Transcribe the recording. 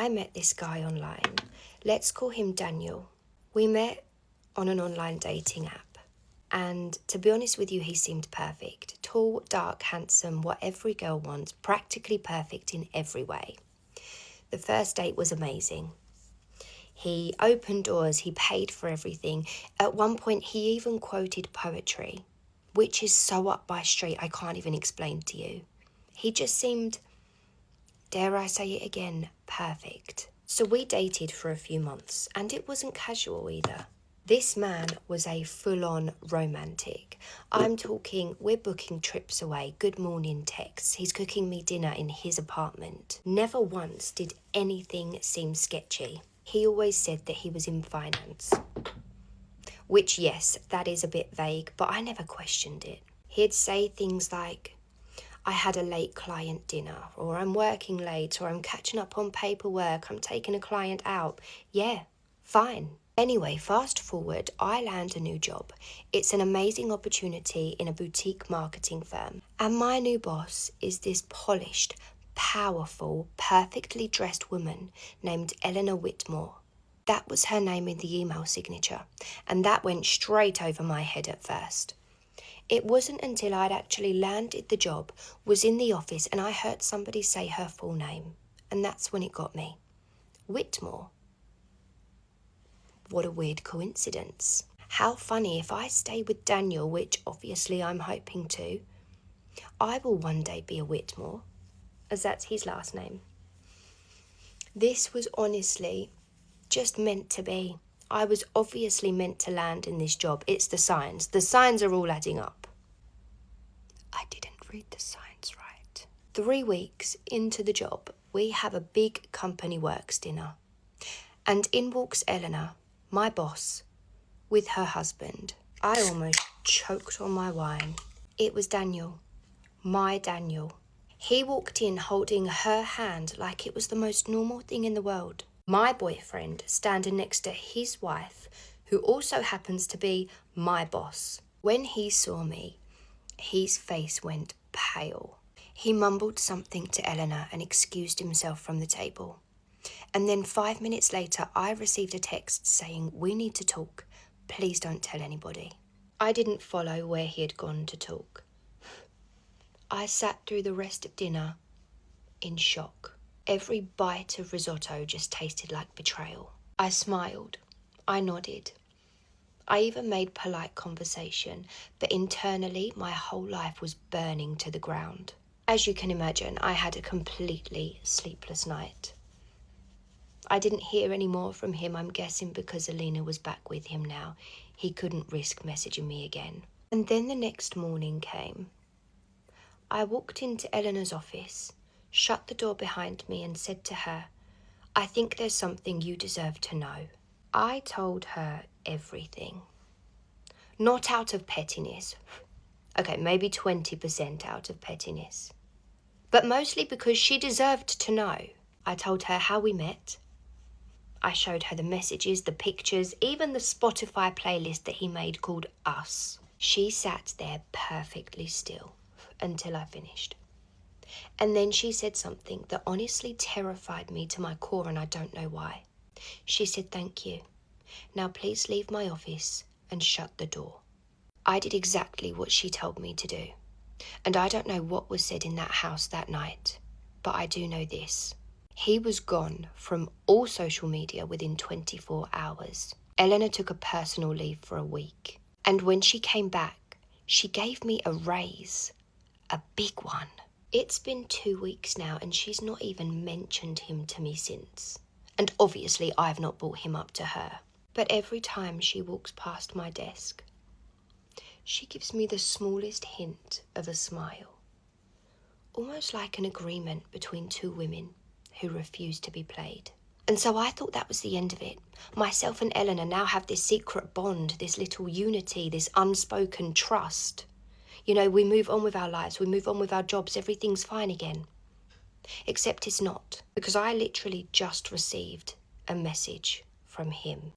I met this guy online. Let's call him Daniel. We met on an online dating app. And to be honest with you, he seemed perfect. Tall, dark, handsome, what every girl wants, practically perfect in every way. The first date was amazing. He opened doors, he paid for everything. At one point, he even quoted poetry, which is so up my street, I can't even explain to you. He just seemed, dare I say it again, perfect. So we dated for a few months, and it wasn't casual either. This man was a full-on romantic. I'm talking, we're booking trips away, good morning texts. He's cooking me dinner in his apartment. Never once did anything seem sketchy. He always said that he was in finance. Which, yes, that is a bit vague, but I never questioned it. He'd say things like, I had a late client dinner, or I'm working late, or I'm catching up on paperwork, I'm taking a client out. Yeah, fine. Anyway, fast forward, I land a new job. It's an amazing opportunity in a boutique marketing firm. And my new boss is this polished, powerful, perfectly dressed woman named Eleanor Whitmore. That was her name in the email signature, and that went straight over my head at first. It wasn't until I'd actually landed the job, was in the office, and I heard somebody say her full name. And that's when it got me. Whitmore. What a weird coincidence. How funny, if I stay with Daniel, which obviously I'm hoping to, I will one day be a Whitmore, as that's his last name. This was honestly just meant to be. I was obviously meant to land in this job. It's the signs. The signs are all adding up. I didn't read the signs right. 3 weeks into the job, we have a big company works dinner. And in walks Eleanor, my boss, with her husband. I almost choked on my wine. It was Daniel, my Daniel. He walked in holding her hand like it was the most normal thing in the world. My boyfriend standing next to his wife, who also happens to be my boss. When he saw me, his face went pale. He mumbled something to Eleanor and excused himself from the table. And then 5 minutes later, I received a text saying, we need to talk. Please don't tell anybody. I didn't follow where he had gone to talk. I sat through the rest of dinner in shock. Every bite of risotto just tasted like betrayal. I smiled. I nodded. I even made polite conversation, but internally my whole life was burning to the ground. As you can imagine, I had a completely sleepless night. I didn't hear any more from him, I'm guessing because Alina was back with him now. He couldn't risk messaging me again. And then the next morning came. I walked into Eleanor's office, shut the door behind me and said to her, I think there's something you deserve to know. I told her everything. Not out of pettiness. Okay, maybe 20% out of pettiness. But mostly because she deserved to know. I told her how we met. I showed her the messages, the pictures, even the Spotify playlist that he made called Us. She sat there perfectly still until I finished. And then she said something that honestly terrified me to my core, and I don't know why. She said, thank you. Now please leave my office and shut the door. I did exactly what she told me to do. And I don't know what was said in that house that night, but I do know this. He was gone from all social media within 24 hours. Eleanor took a personal leave for a week. And when she came back, she gave me a raise. A big one. It's been 2 weeks now and she's not even mentioned him to me since. And obviously I've not brought him up to her. But every time she walks past my desk, she gives me the smallest hint of a smile. Almost like an agreement between two women who refuse to be played. And so I thought that was the end of it. Myself and Eleanor now have this secret bond, this little unity, this unspoken trust. You know, we move on with our lives, we move on with our jobs, everything's fine again. Except it's not, because I literally just received a message from him.